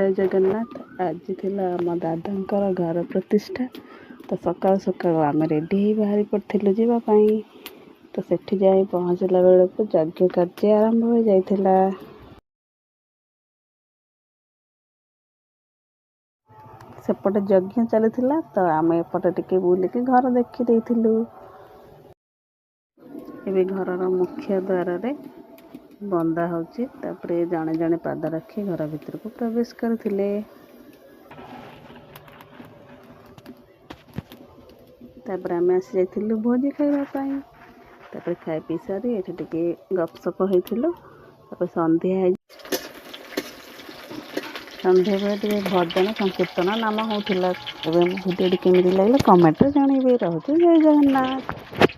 जय जगन्नाथ। आज थिला आम दादांकर घर प्रतिष्ठा तो सकाल सकाल आम रेडी ही बाहरी पड़थिलु जीवा पाई। तो सेठी जाई पहुँचला बेलକୁ यज्ञ कार्य आरंभ हो जाइथिला। सेपटे यज्ञ चलुथिला तो आम एपटे टिके बुलिकी घर देखि देइथिलु। एबे घरर मुख्य द्वार रे बंदा होची तापरे जणे जणे पाद रखी घर भीतर को प्रवेश करथिले। तापर आम आसी जाइथिलु भोजी खाइबा पाई। तापर खाइ पी सारी एठी टिके गपसप होइथिलु। तापर संध्या बेले टिके भजन संकीर्तन नाम होउथिला। एबे भिडियो केमिति लागला कमेंट रे जणेबे। रहूची जय जगन्नाथ।